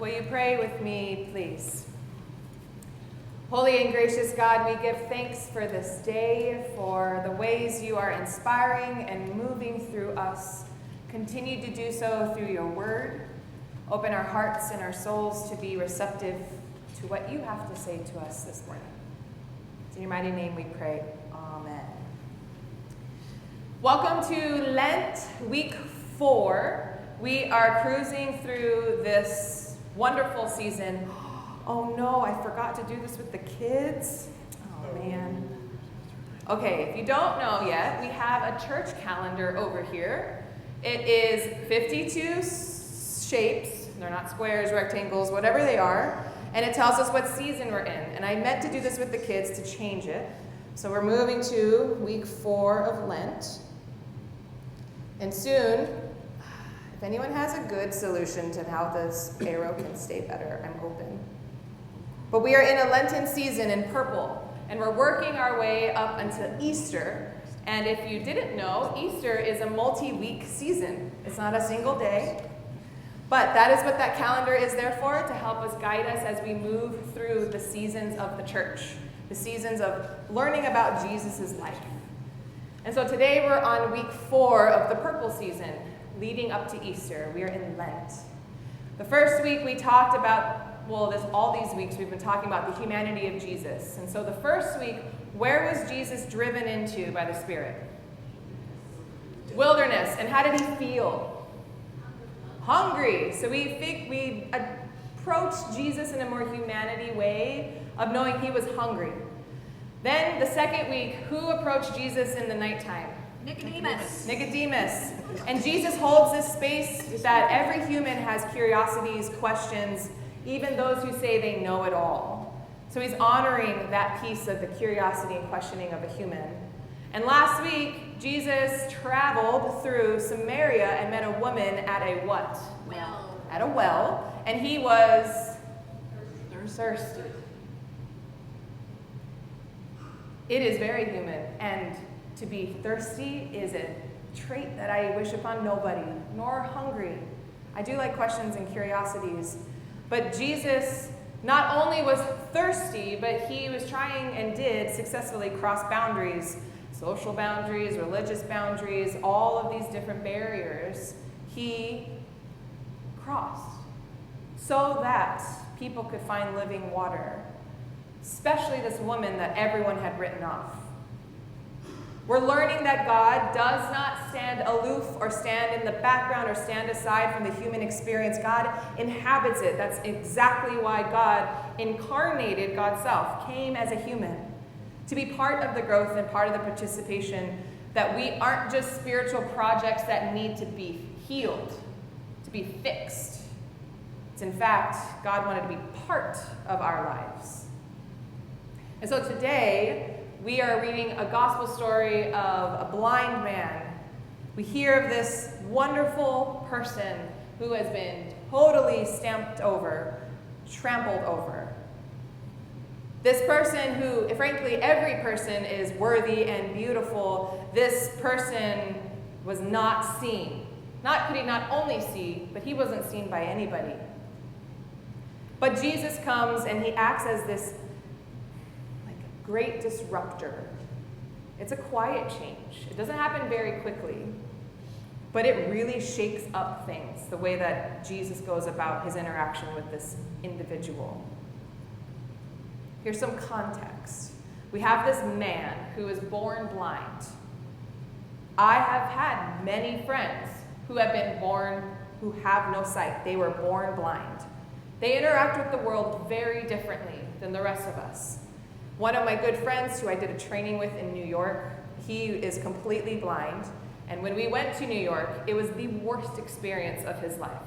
Will you pray with me, please? Holy and gracious God, we give thanks for this day, for the ways you are inspiring and moving through us. Continue to do so through your word. Open our hearts and our souls to be receptive to what you have to say to us this morning. It's in your mighty name we pray. Amen. Welcome to Lent, week 4. We are cruising through this wonderful season. Oh no, I forgot to do this with the kids. Oh man. Okay, if you don't know yet, we have a church calendar over here. It is 52 shapes. They're not squares, rectangles, whatever they are. And it tells us what season we're in. And I meant to do this with the kids to change it. So we're moving to week 4 of Lent. And soon, if anyone has a good solution to how this arrow can stay better, I'm open. But we are in a Lenten season in purple, and we're working our way up until Easter. And if you didn't know, Easter is a multi-week season. It's not a single day. But that is what that calendar is there for, to help us guide us as we move through the seasons of the church, the seasons of learning about Jesus' life. And so today we're on week 4 of the purple season, leading up to Easter. We are in Lent. The first week we talked about, all these weeks we've been talking about the humanity of Jesus. And so the first week, where was Jesus driven into by the Spirit? Wilderness. And how did he feel? Hungry. So we approached Jesus in a more humanity way of knowing he was hungry. Then the second week, who approached Jesus in the nighttime? Nicodemus. And Jesus holds this space that every human has curiosities, questions, even those who say they know it all. So he's honoring that piece of the curiosity and questioning of a human. And last week, Jesus traveled through Samaria and met a woman at a what? Well. At a well. And he was thirsty. It is very human, and to be thirsty is a trait that I wish upon nobody, nor hungry. I do like questions and curiosities. But Jesus not only was thirsty, but he was trying and did successfully cross boundaries, social boundaries, religious boundaries, all of these different barriers he crossed so that people could find living water, especially this woman that everyone had written off. We're learning that God does not stand aloof or stand in the background or stand aside from the human experience. God inhabits it. That's exactly why God incarnated God's self, came as a human, to be part of the growth and part of the participation, that we aren't just spiritual projects that need to be healed, to be fixed. It's in fact, God wanted to be part of our lives. And so today, we are reading a gospel story of a blind man. We hear of this wonderful person who has been totally stamped over, trampled over. This person who, frankly, every person is worthy and beautiful. This person was not seen. Could he not only see, but he wasn't seen by anybody. But Jesus comes and he acts as this great disruptor. It's a quiet change. It doesn't happen very quickly, but it really shakes up things, the way that Jesus goes about his interaction with this individual. Here's some context. We have this man who is born blind. I have had many friends who have been born, who have no sight. They were born blind. They interact with the world very differently than the rest of us. One of my good friends who I did a training with in New York, he is completely blind. And when we went to New York, it was the worst experience of his life.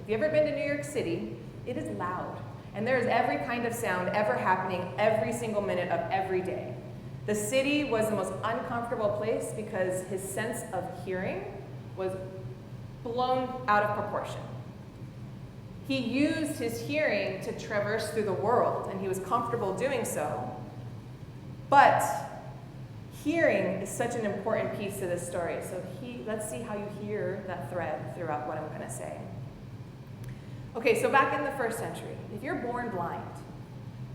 If you've ever been to New York City, it is loud. And there is every kind of sound ever happening every single minute of every day. The city was the most uncomfortable place because his sense of hearing was blown out of proportion. He used his hearing to traverse through the world, and he was comfortable doing so. But hearing is such an important piece to this story. So let's see how you hear that thread throughout what I'm going to say. Okay, so back in the first century, if you're born blind,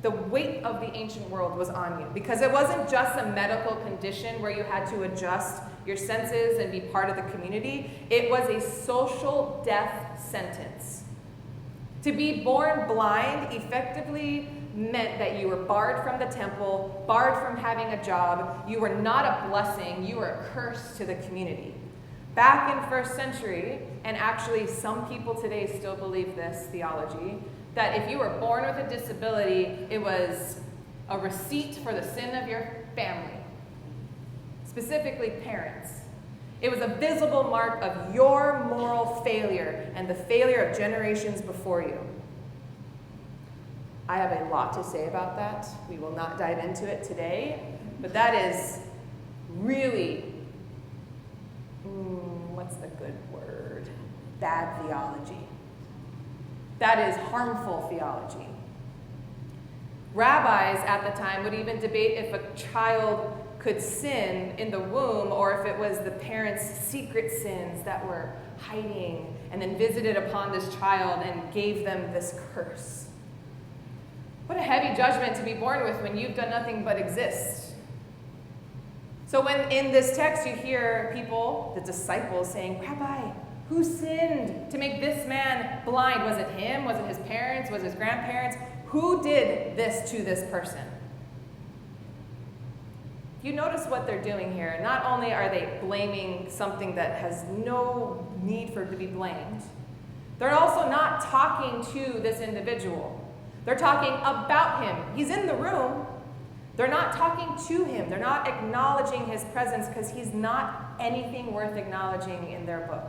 the weight of the ancient world was on you because it wasn't just a medical condition where you had to adjust your senses and be part of the community. It was a social death sentence. To be born blind effectively meant that you were barred from the temple, barred from having a job. You were not a blessing, you were a curse to the community. Back in first century, and actually some people today still believe this theology, that if you were born with a disability, it was a receipt for the sin of your family, specifically parents. It was a visible mark of your moral failure and the failure of generations before you. I have a lot to say about that. We will not dive into it today, but that is really, what's the good word? Bad theology. That is harmful theology. Rabbis at the time would even debate if a child could sin in the womb or if it was the parents' secret sins that were hiding and then visited upon this child and gave them this curse. What a heavy judgment to be born with when you've done nothing but exist. So when in this text you hear people, the disciples, saying, "Rabbi, who sinned to make this man blind? Was it him? Was it his parents? Was it his grandparents? Who did this to this person?" You notice what they're doing here. Not only are they blaming something that has no need for it to be blamed, they're also not talking to this individual. They're talking about him. He's in the room. They're not talking to him. They're not acknowledging his presence because he's not anything worth acknowledging in their book.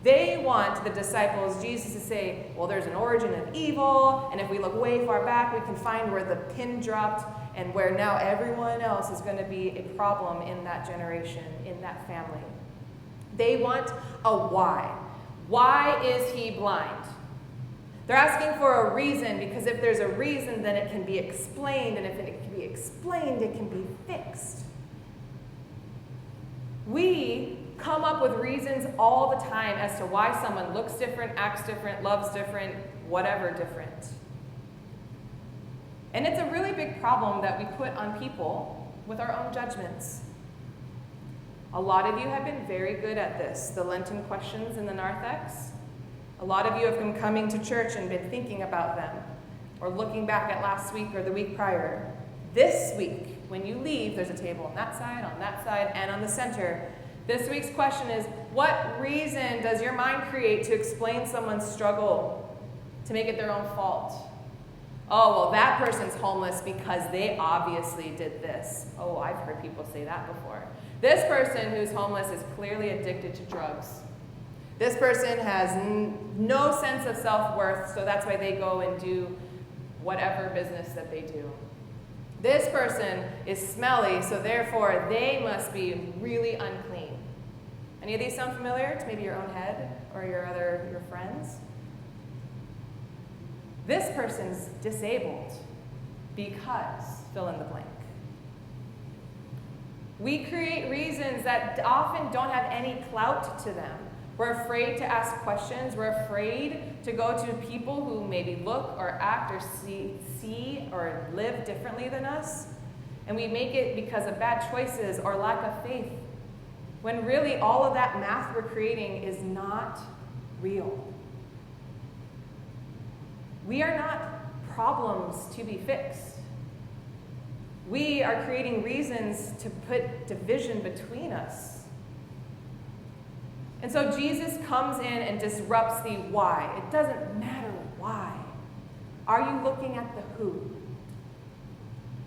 They want the disciples, Jesus, to say, well, there's an origin of evil, and if we look way far back, we can find where the pin dropped and where now everyone else is going to be a problem in that generation, in that family. They want a why. Why is he blind? They're asking for a reason, because if there's a reason, then it can be explained, and if it can be explained, it can be fixed. We come up with reasons all the time as to why someone looks different, acts different, loves different, whatever different. And it's a really big problem that we put on people with our own judgments. A lot of you have been very good at this, the Lenten questions in the narthex. A lot of you have been coming to church and been thinking about them, or looking back at last week or the week prior. This week, when you leave, there's a table on that side, and on the center. This week's question is, what reason does your mind create to explain someone's struggle, to make it their own fault? Oh, well, that person's homeless because they obviously did this. Oh, I've heard people say that before. This person who's homeless is clearly addicted to drugs. This person has no sense of self-worth, so that's why they go and do whatever business that they do. This person is smelly, so therefore they must be really unclean. Any of these sound familiar to maybe your own head or your friends? This person's disabled because fill in the blank. We create reasons that often don't have any clout to them. We're afraid to ask questions. We're afraid to go to people who maybe look or act or see or live differently than us. And we make it because of bad choices or lack of faith, when really all of that math we're creating is not real. We are not problems to be fixed. We are creating reasons to put division between us. And so Jesus comes in and disrupts the why. It doesn't matter why. Are you looking at the who?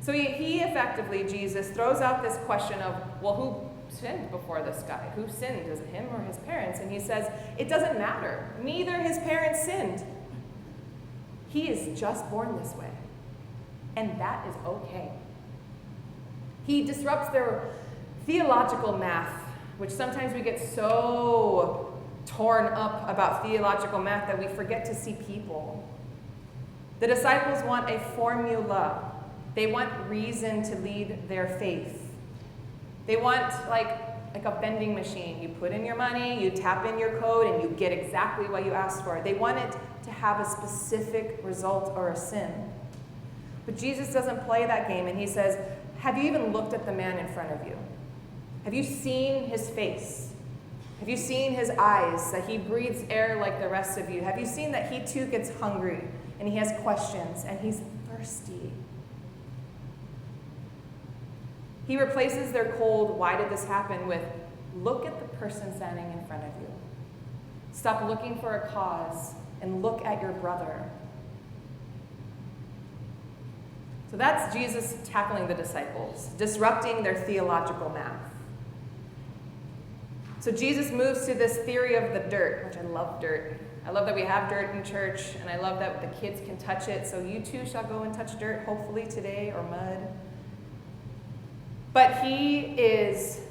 So he effectively, Jesus, throws out this question of, well, who sinned before this guy? Who sinned? Is it him or his parents? And he says, it doesn't matter. Neither his parents sinned. He is just born this way. And that is okay. He disrupts their theological math, which sometimes we get so torn up about theological math that we forget to see people. The disciples want a formula. They want reason to lead their faith. They want, like a vending machine. You put in your money, you tap in your code, and you get exactly what you asked for. They want it to have a specific result or a sin. But Jesus doesn't play that game, and he says, have you even looked at the man in front of you? Have you seen his face? Have you seen his eyes, that he breathes air like the rest of you? Have you seen that he too gets hungry, and he has questions, and he's thirsty? He replaces their cold, why did this happen, with look at the person standing in front of you. Stop looking for a cause and look at your brother. So that's Jesus tackling the disciples, disrupting their theological math. So Jesus moves to this theory of the dirt, which I love dirt. I love that we have dirt in church, and I love that the kids can touch it. So you too shall go and touch dirt, hopefully today, or mud. But he is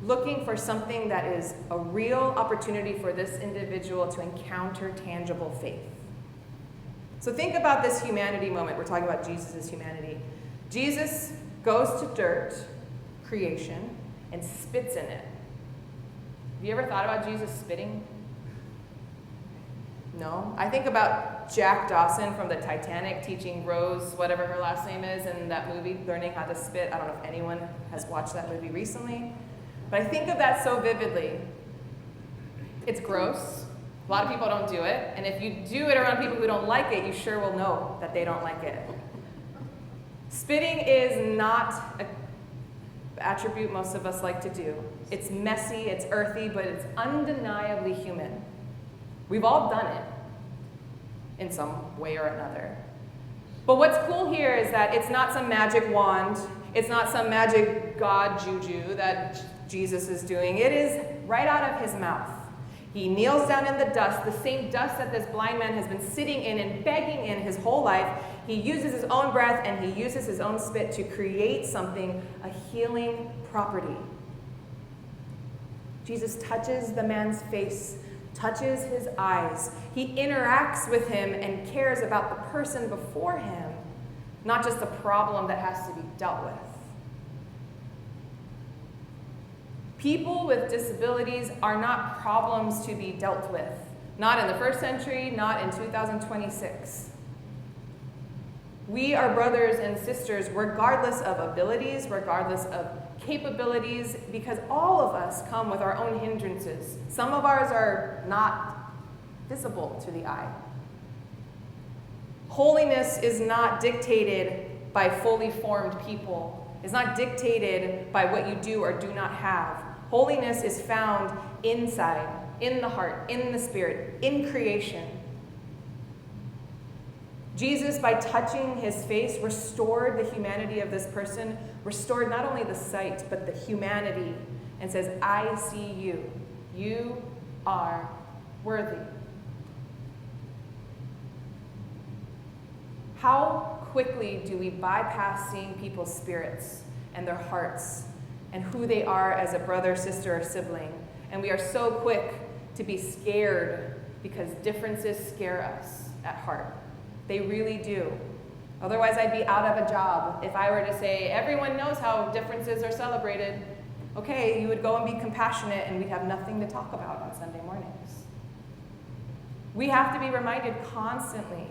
looking for something that is a real opportunity for this individual to encounter tangible faith. So think about this humanity moment. We're talking about Jesus' humanity. Jesus goes to dirt, creation, and spits in it. Have you ever thought about Jesus spitting? No? I think about Jack Dawson from the Titanic teaching Rose, whatever her last name is, in that movie, learning how to spit. I don't know if anyone has watched that movie recently. But I think of that so vividly. It's gross. A lot of people don't do it. And if you do it around people who don't like it, you sure will know that they don't like it. Spitting is not an attribute most of us like to do. It's messy, it's earthy, but it's undeniably human. We've all done it in some way or another. But what's cool here is that it's not some magic wand. It's not some magic God juju that Jesus is doing. It is right out of his mouth. He kneels down in the dust, the same dust that this blind man has been sitting in and begging in his whole life. He uses his own breath and he uses his own spit to create something, a healing property. Jesus touches the man's face, touches his eyes. He interacts with him and cares about the person before him, not just the problem that has to be dealt with. People with disabilities are not problems to be dealt with. Not in the first century, not in 2026. We are brothers and sisters regardless of abilities, regardless of capabilities, because all of us come with our own hindrances. Some of ours are not visible to the eye. Holiness is not dictated by fully formed people. It's not dictated by what you do or do not have. Holiness is found inside, in the heart, in the spirit, in creation. Jesus, by touching his face, restored the humanity of this person, restored not only the sight, but the humanity, and says, I see you. You are worthy. How quickly do we bypass seeing people's spirits and their hearts and who they are as a brother, sister, or sibling? And we are so quick to be scared because differences scare us at heart. They really do. Otherwise, I'd be out of a job if I were to say, everyone knows how differences are celebrated. Okay, you would go and be compassionate and we'd have nothing to talk about on Sunday mornings. We have to be reminded constantly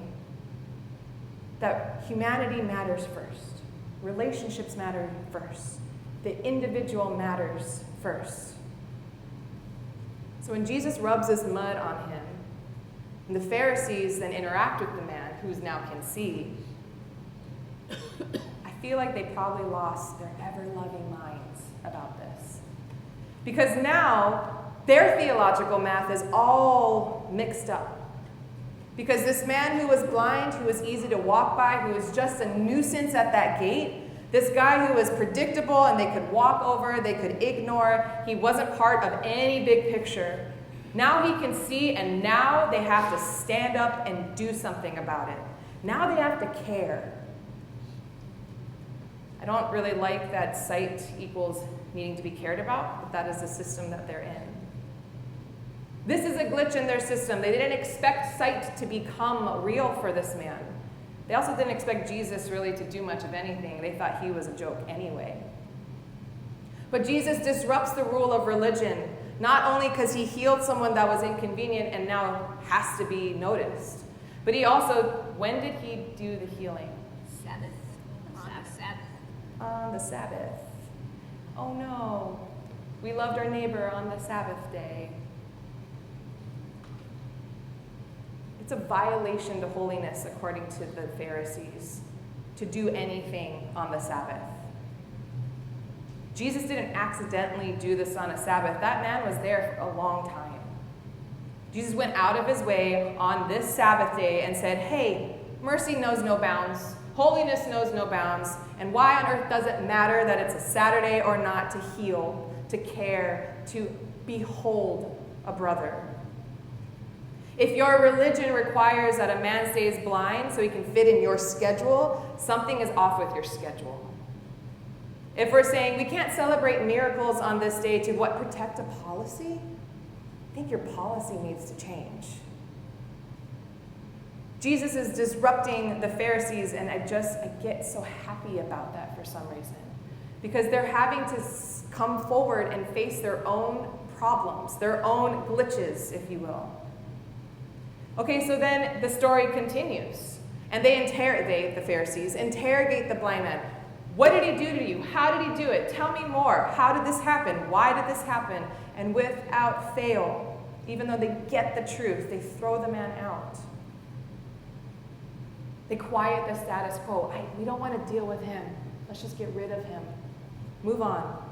that humanity matters first. Relationships matter first. The individual matters first. So when Jesus rubs this mud on him, and the Pharisees then interact with the man who's now can see, I feel like they probably lost their ever-loving minds about this. Because now their theological math is all mixed up. Because this man who was blind, who was easy to walk by, who was just a nuisance at that gate, this guy who was predictable and they could walk over, they could ignore, he wasn't part of any big picture. Now he can see, and now they have to stand up and do something about it. Now they have to care. I don't really like that sight equals needing to be cared about, but that is the system that they're in. This is a glitch in their system. They didn't expect sight to become real for this man. They also didn't expect Jesus really to do much of anything. They thought he was a joke anyway. But Jesus disrupts the rule of religion, not only because he healed someone that was inconvenient and now has to be noticed, but he also, when did he do the healing? Sabbath. On the Sabbath. On the Sabbath. Oh no, we loved our neighbor on the Sabbath day. It's a violation to holiness, according to the Pharisees, to do anything on the Sabbath. Jesus didn't accidentally do this on a Sabbath. That man was there for a long time. Jesus went out of his way on this Sabbath day and said, hey, mercy knows no bounds, holiness knows no bounds, and why on earth does it matter that it's a Saturday or not to heal, to care, to behold a brother? If your religion requires that a man stays blind so he can fit in your schedule, something is off with your schedule. If we're saying we can't celebrate miracles on this day to what, protect a policy? I think your policy needs to change. Jesus is disrupting the Pharisees, and I get so happy about that for some reason. Because they're having to come forward and face their own problems, their own glitches, if you will. Okay, so then the story continues. And the Pharisees interrogate the blind man. What did he do to you? How did he do it? Tell me more. How did this happen? Why did this happen? And without fail, even though they get the truth, they throw the man out. They quiet the status quo. We don't want to deal with him. Let's just get rid of him. Move on.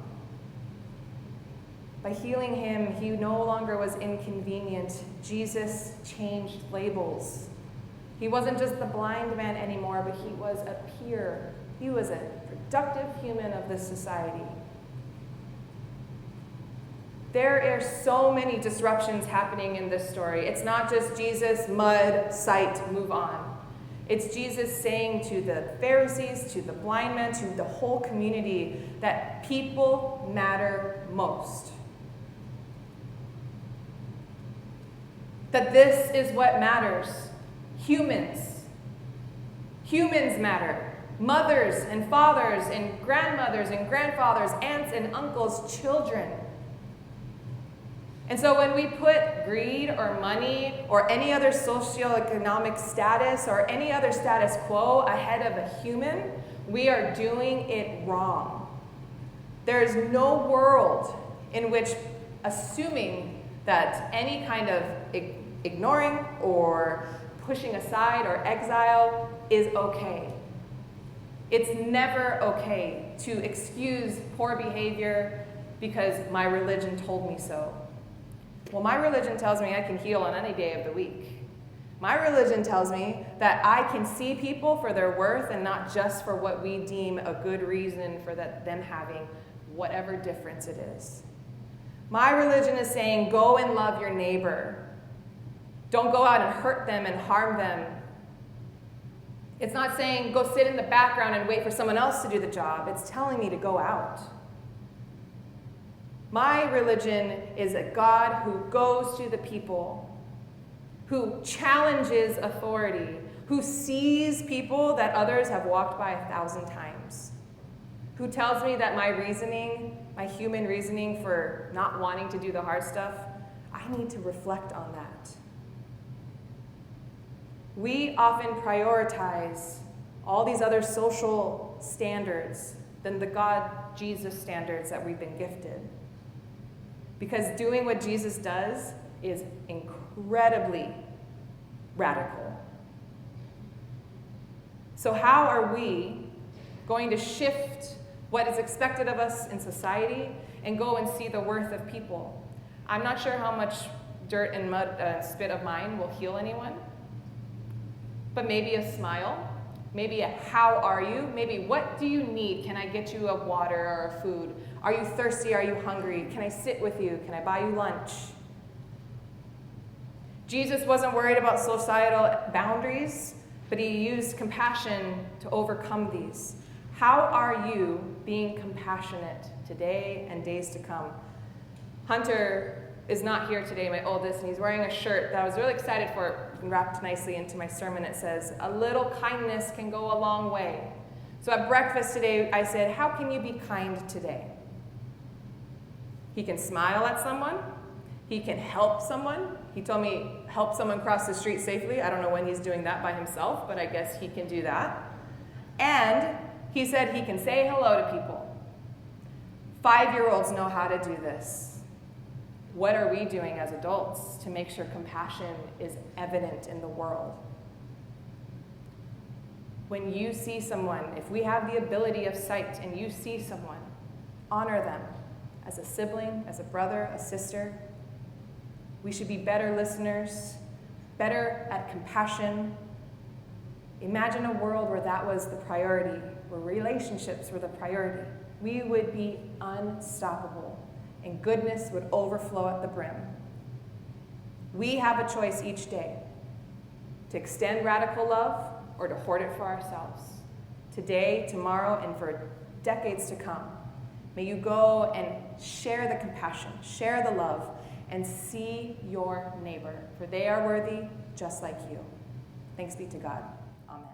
By healing him, he no longer was inconvenient. Jesus changed labels. He wasn't just the blind man anymore, but he was a peer. He was a productive human of this society. There are so many disruptions happening in this story. It's not just Jesus, mud, sight, move on. It's Jesus saying to the Pharisees, to the blind men, to the whole community that people matter most. That this is what matters. Humans. Humans matter. Mothers and fathers and grandmothers and grandfathers, aunts and uncles, children. And so when we put greed or money or any other socioeconomic status or any other status quo ahead of a human, we are doing it wrong. There is no world in which assuming that any kind of ignoring or pushing aside or exile is okay. It's never okay to excuse poor behavior because my religion told me so. Well, my religion tells me I can heal on any day of the week. My religion tells me that I can see people for their worth and not just for what we deem a good reason for them having whatever difference it is. My religion is saying, go and love your neighbor. Don't go out and hurt them and harm them. It's not saying, go sit in the background and wait for someone else to do the job. It's telling me to go out. My religion is a God who goes to the people, who challenges authority, who sees people that others have walked by 1,000 times, who tells me that my reasoning, my human reasoning for not wanting to do the hard stuff, I need to reflect on that. We often prioritize all these other social standards than the God, Jesus standards that we've been gifted. Because doing what Jesus does is incredibly radical. So how are we going to shift what is expected of us in society and go and see the worth of people? I'm not sure how much dirt and mud, spit of mine will heal anyone, but maybe a smile, maybe a how are you, maybe what do you need? Can I get you a water or a food? Are you thirsty? Are you hungry? Can I sit with you? Can I buy you lunch? Jesus wasn't worried about societal boundaries, but he used compassion to overcome these. How are you being compassionate today and days to come? Hunter is not here today, my oldest, and he's wearing a shirt that I was really excited for, wrapped nicely into my sermon. It says, a little kindness can go a long way. So at breakfast today, I said, how can you be kind today? He can smile at someone. He can help someone. He told me help someone cross the street safely. I don't know when he's doing that by himself, but I guess he can do that. And he said he can say hello to people. 5-year-olds know how to do this. What are we doing as adults to make sure compassion is evident in the world? When you see someone, if we have the ability of sight and you see someone, honor them as a sibling, as a brother, a sister. We should be better listeners, better at compassion. Imagine a world where that was the priority, where relationships were the priority. We would be unstoppable, and goodness would overflow at the brim. We have a choice each day to extend radical love or to hoard it for ourselves. Today, tomorrow, and for decades to come, may you go and share the compassion, share the love, and see your neighbor, for they are worthy just like you. Thanks be to God. Amen.